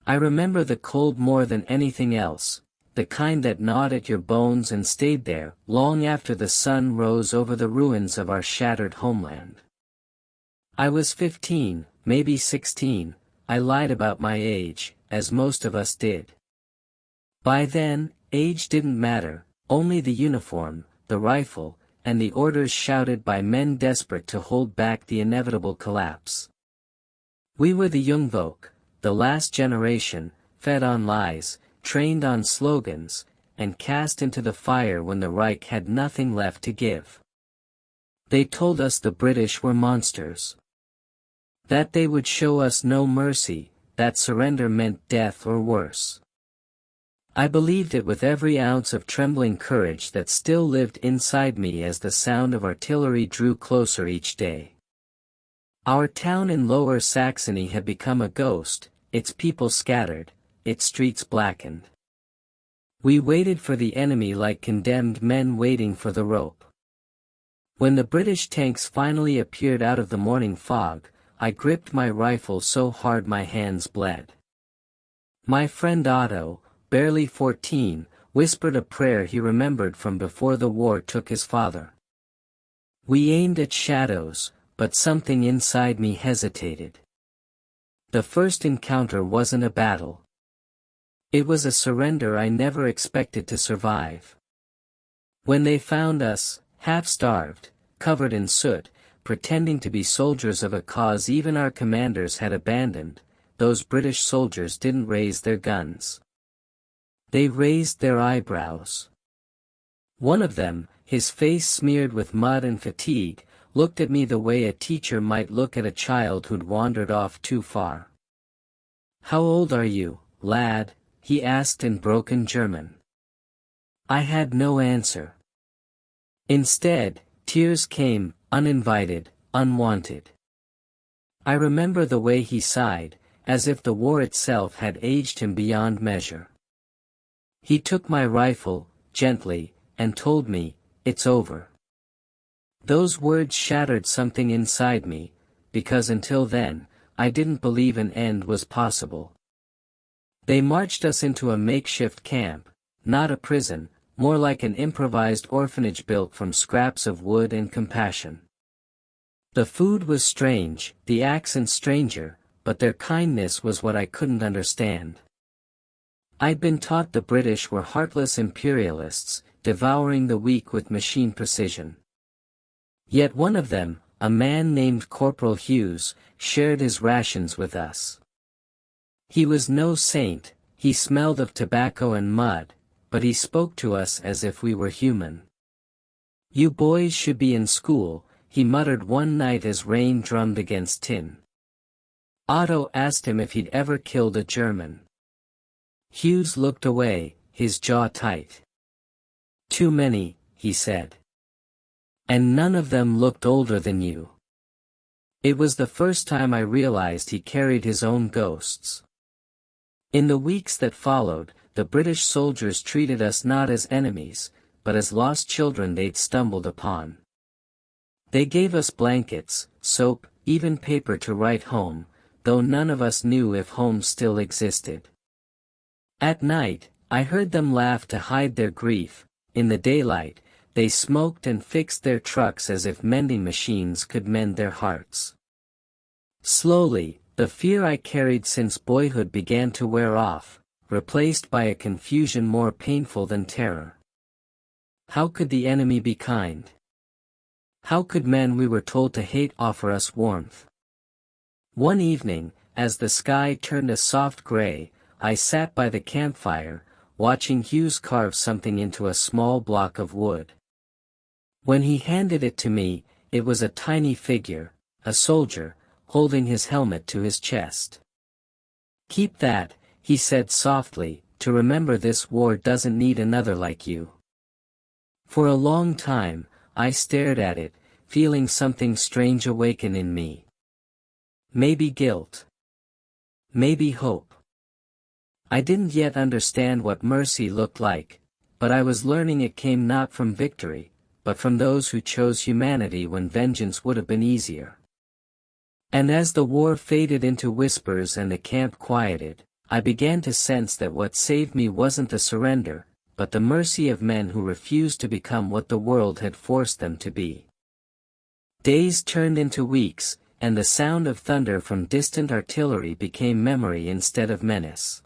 I remember the cold more than anything else, the kind that gnawed at your bones and stayed there long after the sun rose over the ruins of our shattered homeland. I was 15, maybe 16, I lied about my age, as most of us did. By then, age didn't matter, only the uniform, the rifle, and the orders shouted by men desperate to hold back the inevitable collapse. We were the Jungvolk, the last generation, fed on lies, trained on slogans, and cast into the fire when the Reich had nothing left to give. They told us the British were monsters. That they would show us no mercy, that surrender meant death or worse. I believed it with every ounce of trembling courage that still lived inside me as the sound of artillery drew closer each day. Our town in Lower Saxony had become a ghost, its people scattered, its streets blackened. We waited for the enemy like condemned men waiting for the rope. When the British tanks finally appeared out of the morning fog, I gripped my rifle so hard my hands bled. My friend Otto, barely 14, whispered a prayer he remembered from before the war took his father. We aimed at shadows, but something inside me hesitated. The first encounter wasn't a battle. It was a surrender I never expected to survive. When they found us, half-starved, covered in soot, pretending to be soldiers of a cause even our commanders had abandoned, those British soldiers didn't raise their guns. They raised their eyebrows. One of them, his face smeared with mud and fatigue, looked at me the way a teacher might look at a child who'd wandered off too far. "How old are you, lad?" he asked in broken German. I had no answer. Instead, tears came, uninvited, unwanted. I remember the way he sighed, as if the war itself had aged him beyond measure. He took my rifle, gently, and told me, "It's over." Those words shattered something inside me, because until then, I didn't believe an end was possible. They marched us into a makeshift camp, not a prison, more like an improvised orphanage built from scraps of wood and compassion. The food was strange, the accent stranger, but their kindness was what I couldn't understand. I'd been taught the British were heartless imperialists, devouring the weak with machine precision. Yet one of them, a man named Corporal Hughes, shared his rations with us. He was no saint, he smelled of tobacco and mud, but he spoke to us as if we were human. "You boys should be in school," he muttered one night as rain drummed against tin. Otto asked him if he'd ever killed a German. Hughes looked away, his jaw tight. "Too many," he said. "And none of them looked older than you." It was the first time I realized he carried his own ghosts. In the weeks that followed, the British soldiers treated us not as enemies, but as lost children they'd stumbled upon. They gave us blankets, soap, even paper to write home, though none of us knew if home still existed. At night, I heard them laugh to hide their grief. In the daylight, they smoked and fixed their trucks as if mending machines could mend their hearts. Slowly, the fear I carried since boyhood began to wear off, replaced by a confusion more painful than terror. How could the enemy be kind? How could men we were told to hate offer us warmth? One evening, as the sky turned a soft gray, I sat by the campfire, watching Hughes carve something into a small block of wood. When he handed it to me, it was a tiny figure, a soldier, holding his helmet to his chest. "Keep that," he said softly, "to remember this war doesn't need another like you." For a long time, I stared at it, feeling something strange awaken in me. Maybe guilt. Maybe hope. I didn't yet understand what mercy looked like, but I was learning it came not from victory, but from those who chose humanity when vengeance would have been easier. And as the war faded into whispers and the camp quieted, I began to sense that what saved me wasn't the surrender, but the mercy of men who refused to become what the world had forced them to be. Days turned into weeks, and the sound of thunder from distant artillery became memory instead of menace.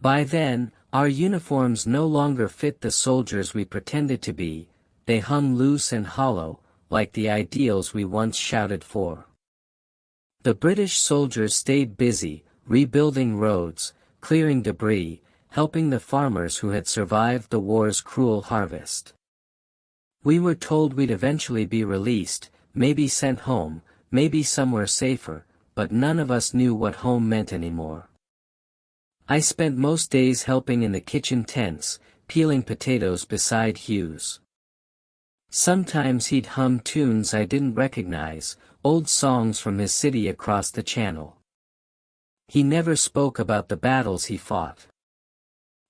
By then, our uniforms no longer fit the soldiers we pretended to be, they hung loose and hollow, like the ideals we once shouted for. The British soldiers stayed busy, rebuilding roads, clearing debris, helping the farmers who had survived the war's cruel harvest. We were told we'd eventually be released, maybe sent home, maybe somewhere safer, but none of us knew what home meant anymore. I spent most days helping in the kitchen tents, peeling potatoes beside Hughes. Sometimes he'd hum tunes I didn't recognize, old songs from his city across the channel. He never spoke about the battles he fought.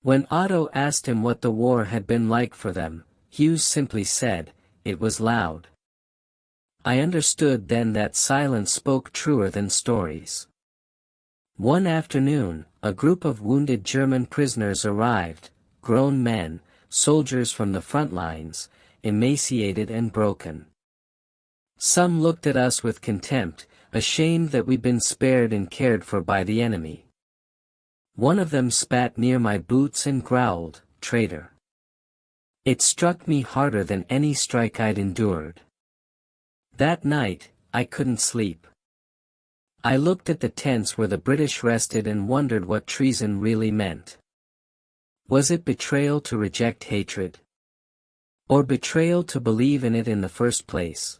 When Otto asked him what the war had been like for them, Hughes simply said, "It was loud." I understood then that silence spoke truer than stories. One afternoon, a group of wounded German prisoners arrived, grown men, soldiers from the front lines, emaciated and broken. Some looked at us with contempt, ashamed that we'd been spared and cared for by the enemy. One of them spat near my boots and growled, "Traitor." It struck me harder than any strike I'd endured. That night, I couldn't sleep. I looked at the tents where the British rested and wondered what treason really meant. Was it betrayal to reject hatred? Or betrayal to believe in it in the first place?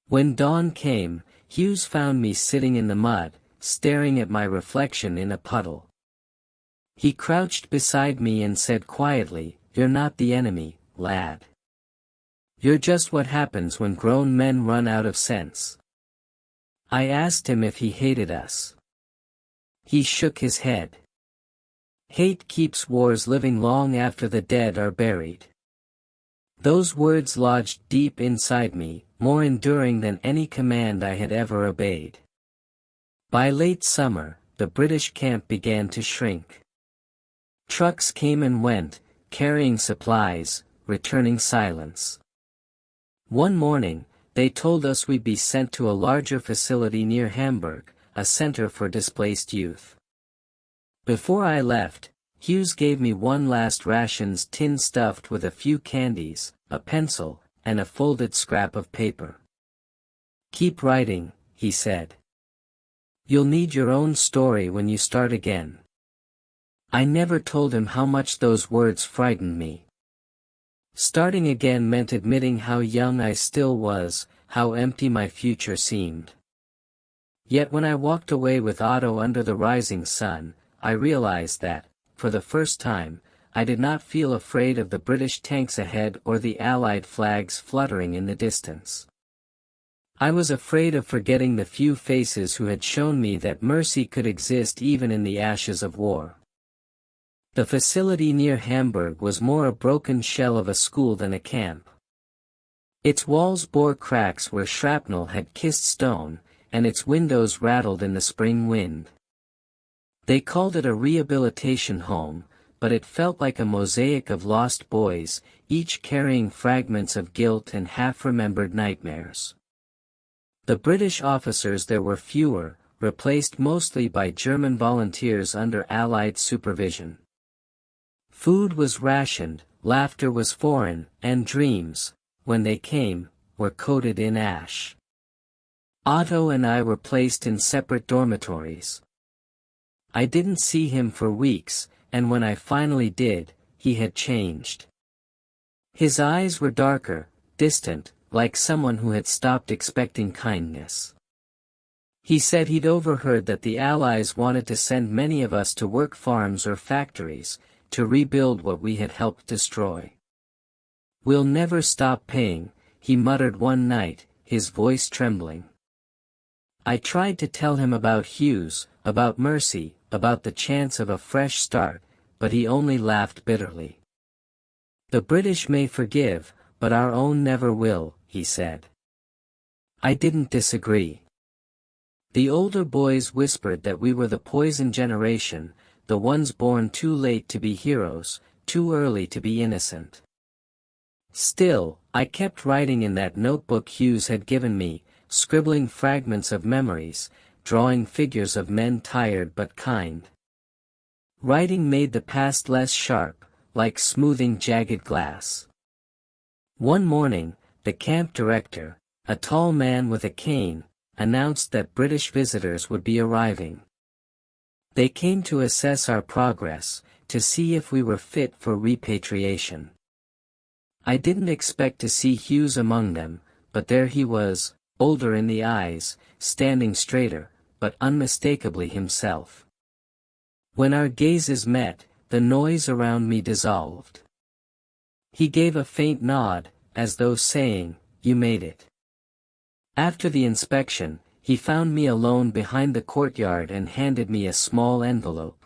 When dawn came, Hughes found me sitting in the mud, staring at my reflection in a puddle. He crouched beside me and said quietly, "You're not the enemy, lad. You're just what happens when grown men run out of sense." I asked him if he hated us. He shook his head. "Hate keeps wars living long after the dead are buried." Those words lodged deep inside me, more enduring than any command I had ever obeyed. By late summer, the British camp began to shrink. Trucks came and went, carrying supplies, returning silence. One morning, they told us we'd be sent to a larger facility near Hamburg, a center for displaced youth. Before I left, Hughes gave me one last rations tin stuffed with a few candies, a pencil, and a folded scrap of paper. "Keep writing," he said. "You'll need your own story when you start again." I never told him how much those words frightened me. Starting again meant admitting how young I still was, how empty my future seemed. Yet when I walked away with Otto under the rising sun, I realized that, for the first time, I did not feel afraid of the British tanks ahead or the Allied flags fluttering in the distance. I was afraid of forgetting the few faces who had shown me that mercy could exist even in the ashes of war. The facility near Hamburg was more a broken shell of a school than a camp. Its walls bore cracks where shrapnel had kissed stone, and its windows rattled in the spring wind. They called it a rehabilitation home, but it felt like a mosaic of lost boys, each carrying fragments of guilt and half-remembered nightmares. The British officers there were fewer, replaced mostly by German volunteers under Allied supervision. Food was rationed, laughter was foreign, and dreams, when they came, were coated in ash. Otto and I were placed in separate dormitories. I didn't see him for weeks, and when I finally did, he had changed. His eyes were darker, distant, like someone who had stopped expecting kindness. He said he'd overheard that the Allies wanted to send many of us to work farms or factories, to rebuild what we had helped destroy. "We'll never stop paying," he muttered one night, his voice trembling. I tried to tell him about Hughes, about mercy, about the chance of a fresh start, but he only laughed bitterly. "The British may forgive, but our own never will," he said. I didn't disagree. The older boys whispered that we were the poison generation, the ones born too late to be heroes, too early to be innocent. Still, I kept writing in that notebook Hughes had given me, scribbling fragments of memories, drawing figures of men tired but kind. Writing made the past less sharp, like smoothing jagged glass. One morning, the camp director, a tall man with a cane, announced that British visitors would be arriving. They came to assess our progress, to see if we were fit for repatriation. I didn't expect to see Hughes among them, but there he was, older in the eyes, standing straighter, but unmistakably himself. When our gazes met, the noise around me dissolved. He gave a faint nod, as though saying, "You made it." After the inspection, he found me alone behind the courtyard and handed me a small envelope.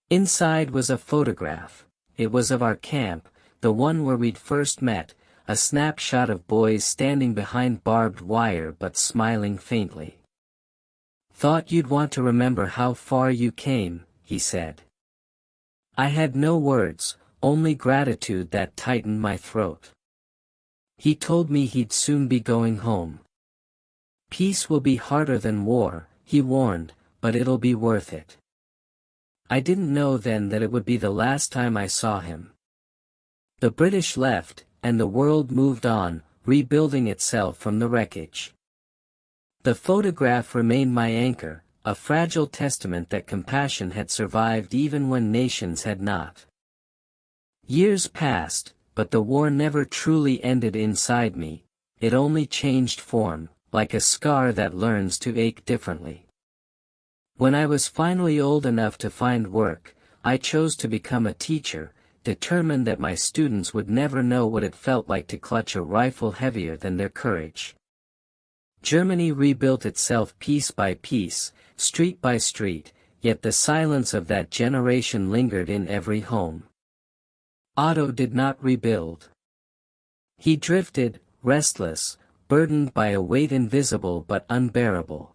Inside was a photograph. It was of our camp, the one where we'd first met, a snapshot of boys standing behind barbed wire but smiling faintly. "Thought you'd want to remember how far you came," he said. I had no words, only gratitude that tightened my throat. He told me he'd soon be going home. "Peace will be harder than war," he warned, "but it'll be worth it." I didn't know then that it would be the last time I saw him. The British left, and the world moved on, rebuilding itself from the wreckage. The photograph remained my anchor, a fragile testament that compassion had survived even when nations had not. Years passed, but the war never truly ended inside me, it only changed form, like a scar that learns to ache differently. When I was finally old enough to find work, I chose to become a teacher, determined that my students would never know what it felt like to clutch a rifle heavier than their courage. Germany rebuilt itself piece by piece, street by street, yet the silence of that generation lingered in every home. Otto did not rebuild. He drifted, restless, burdened by a weight invisible but unbearable.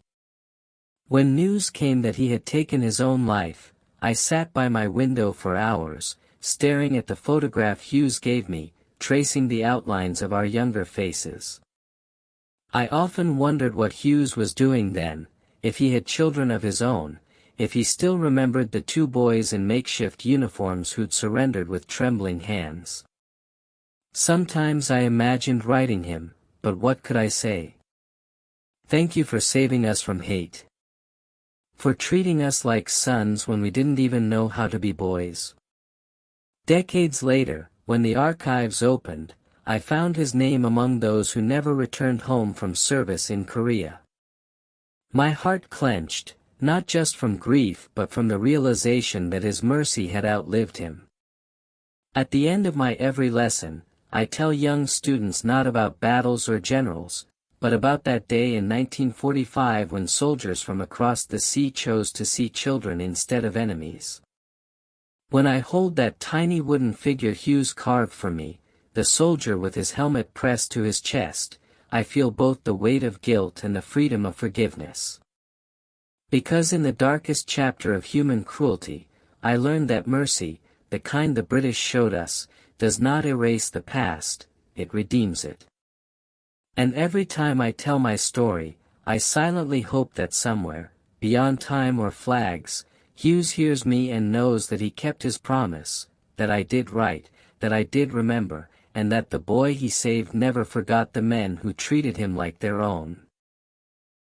When news came that he had taken his own life, I sat by my window for hours, staring at the photograph Hughes gave me, tracing the outlines of our younger faces. I often wondered what Hughes was doing then, if he had children of his own, if he still remembered the two boys in makeshift uniforms who'd surrendered with trembling hands. Sometimes I imagined writing him, but what could I say? Thank you for saving us from hate. For treating us like sons when we didn't even know how to be boys. Decades later, when the archives opened, I found his name among those who never returned home from service in Korea. My heart clenched, not just from grief but from the realization that his mercy had outlived him. At the end of my every lesson, I tell young students not about battles or generals, but about that day in 1945 when soldiers from across the sea chose to see children instead of enemies. When I hold that tiny wooden figure Hughes carved for me, the soldier with his helmet pressed to his chest, I feel both the weight of guilt and the freedom of forgiveness. Because in the darkest chapter of human cruelty, I learned that mercy, the kind the British showed us, does not erase the past, it redeems it. And every time I tell my story, I silently hope that somewhere, beyond time or flags, Hughes hears me and knows that he kept his promise, that I did right, that I did remember, and that the boy he saved never forgot the men who treated him like their own.